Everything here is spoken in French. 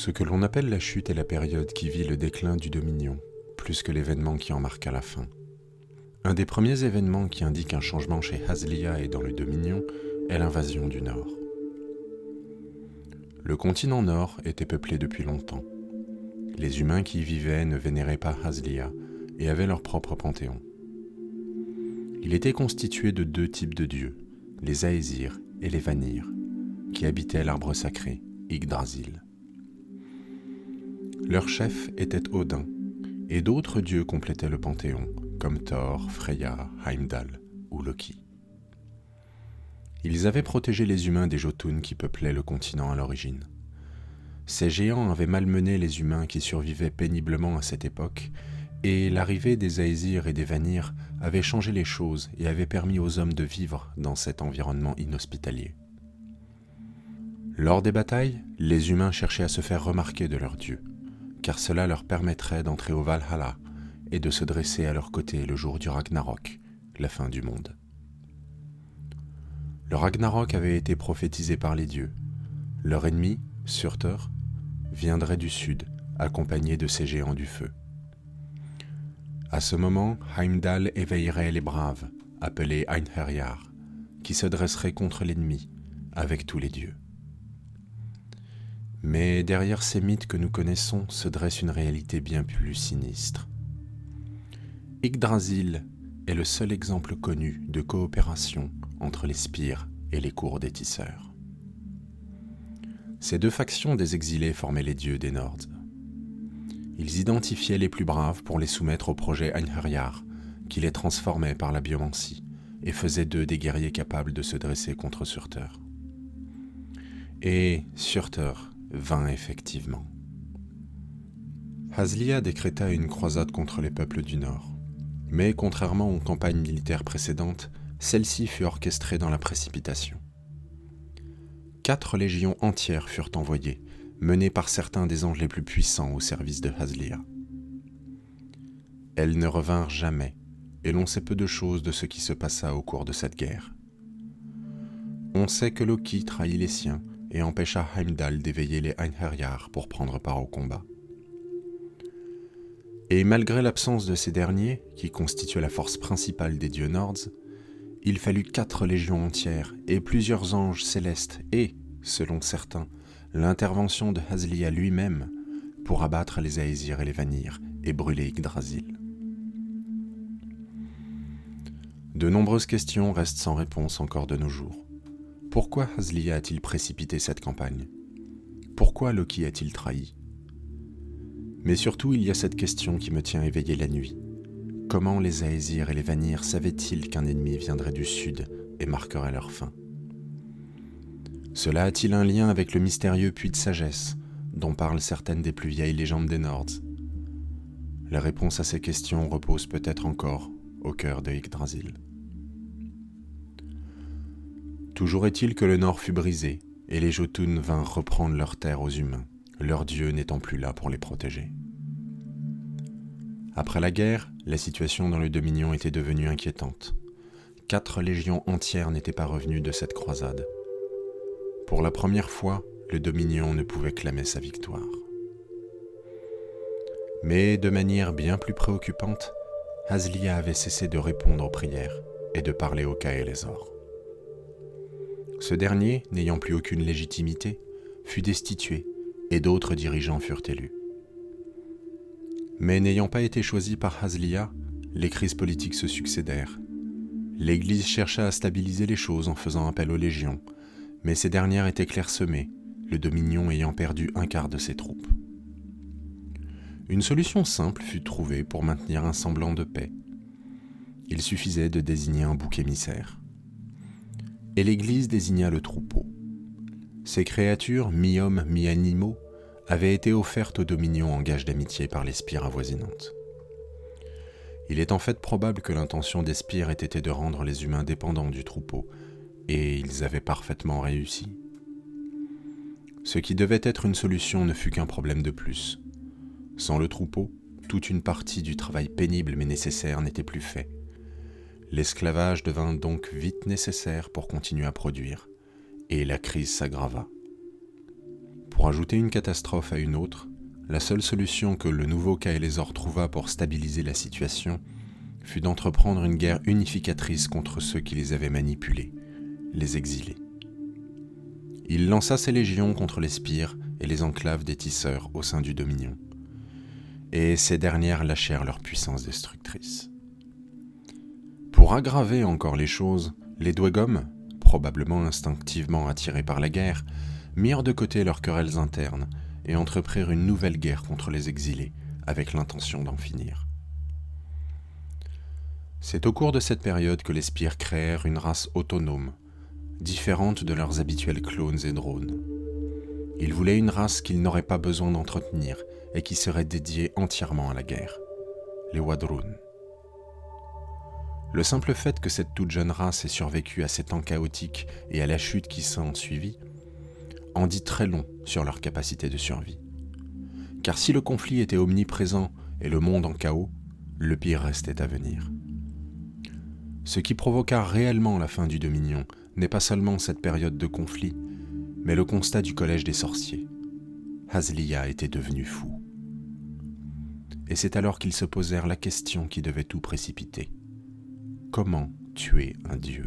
Ce que l'on appelle la chute est la période qui vit le déclin du dominion, plus que l'événement qui en marqua la fin. Un des premiers événements qui indique un changement chez Hazlia et dans le dominion est l'invasion du Nord. Le continent Nord était peuplé depuis longtemps. Les humains qui y vivaient ne vénéraient pas Hazlia et avaient leur propre panthéon. Il était constitué de deux types de dieux, les Aesir et les Vanir, qui habitaient l'arbre sacré, Yggdrasil. Leur chef était Odin, et d'autres dieux complétaient le panthéon, comme Thor, Freya, Heimdall ou Loki. Ils avaient protégé les humains des Jotun qui peuplaient le continent à l'origine. Ces géants avaient malmené les humains qui survivaient péniblement à cette époque, et l'arrivée des Aesir et des Vanir avait changé les choses et avait permis aux hommes de vivre dans cet environnement inhospitalier. Lors des batailles, les humains cherchaient à se faire remarquer de leurs dieux, car cela leur permettrait d'entrer au Valhalla et de se dresser à leur côté le jour du Ragnarok, la fin du monde. Le Ragnarok avait été prophétisé par les dieux. Leur ennemi, Surtur, viendrait du sud, accompagné de ces géants du feu. À ce moment, Heimdall éveillerait les braves, appelés Einherjar, qui se dresseraient contre l'ennemi, avec tous les dieux. Mais derrière ces mythes que nous connaissons se dresse une réalité bien plus sinistre. Yggdrasil est le seul exemple connu de coopération entre les spires et les cours des tisseurs. Ces deux factions des exilés formaient les dieux des Nords. Ils identifiaient les plus braves pour les soumettre au projet Einherjar, qui les transformait par la biomancie et faisait d'eux des guerriers capables de se dresser contre Surtur. Et Surtur vint effectivement. Hazlia décréta une croisade contre les peuples du Nord. Mais contrairement aux campagnes militaires précédentes, celle-ci fut orchestrée dans la précipitation. 4 légions entières furent envoyées, menées par certains des anges les plus puissants au service de Hazlia. Elles ne revinrent jamais, et l'on sait peu de choses de ce qui se passa au cours de cette guerre. On sait que Loki trahit les siens et empêcha Heimdall d'éveiller les Einherjar pour prendre part au combat. Et malgré l'absence de ces derniers, qui constituaient la force principale des dieux Nords, il fallut 4 légions entières et plusieurs anges célestes et, selon certains, l'intervention de Hazlia lui-même pour abattre les Aesir et les Vanir et brûler Yggdrasil. De nombreuses questions restent sans réponse encore de nos jours. Pourquoi Hazlia a-t-il précipité cette campagne ? Pourquoi Loki a-t-il trahi ? Mais surtout, il y a cette question qui me tient éveillé la nuit. Comment les Aesir et les Vanir savaient-ils qu'un ennemi viendrait du sud et marquerait leur fin ? Cela a-t-il un lien avec le mystérieux puits de sagesse dont parlent certaines des plus vieilles légendes des Nords ? La réponse à ces questions repose peut-être encore au cœur de Yggdrasil. Toujours est-il que le Nord fut brisé et les Jotun vinrent reprendre leur terre aux humains, leur dieu n'étant plus là pour les protéger. Après la guerre, la situation dans le Dominion était devenue inquiétante. 4 légions entières n'étaient pas revenues de cette croisade. Pour la première fois, le Dominion ne pouvait clamer sa victoire. Mais de manière bien plus préoccupante, Hazlia avait cessé de répondre aux prières et de parler au Kael'Ezor. Ce dernier, n'ayant plus aucune légitimité, fut destitué et d'autres dirigeants furent élus. Mais n'ayant pas été choisi par Hazlia, les crises politiques se succédèrent. L'Église chercha à stabiliser les choses en faisant appel aux légions, mais ces dernières étaient clairsemées, le Dominion ayant perdu un quart de ses troupes. Une solution simple fut trouvée pour maintenir un semblant de paix. Il suffisait de désigner un bouc émissaire. Et l'Église désigna le troupeau. Ces créatures, mi-hommes, mi-animaux, avaient été offertes au Dominion en gage d'amitié par les spires avoisinantes. Il est en fait probable que l'intention des spires ait été de rendre les humains dépendants du troupeau, et ils avaient parfaitement réussi. Ce qui devait être une solution ne fut qu'un problème de plus. Sans le troupeau, toute une partie du travail pénible mais nécessaire n'était plus fait. L'esclavage devint donc vite nécessaire pour continuer à produire, et la crise s'aggrava. Pour ajouter une catastrophe à une autre, la seule solution que le nouveau Kael'Ezor trouva pour stabiliser la situation fut d'entreprendre une guerre unificatrice contre ceux qui les avaient manipulés, les exilés. Il lança ses légions contre les spires et les enclaves des tisseurs au sein du Dominion, et ces dernières lâchèrent leur puissance destructrice. Pour aggraver encore les choses, les Dwegom, probablement instinctivement attirés par la guerre, mirent de côté leurs querelles internes et entreprirent une nouvelle guerre contre les exilés, avec l'intention d'en finir. C'est au cours de cette période que les spires créèrent une race autonome, différente de leurs habituels clones et drones. Ils voulaient une race qu'ils n'auraient pas besoin d'entretenir et qui serait dédiée entièrement à la guerre, les Wadrun. Le simple fait que cette toute jeune race ait survécu à ces temps chaotiques et à la chute qui s'en suivit en dit très long sur leur capacité de survie. Car si le conflit était omniprésent et le monde en chaos, le pire restait à venir. Ce qui provoqua réellement la fin du Dominion n'est pas seulement cette période de conflit, mais le constat du collège des sorciers. Hazlia était devenu fou. Et c'est alors qu'ils se posèrent la question qui devait tout précipiter. Comment tuer un dieu ?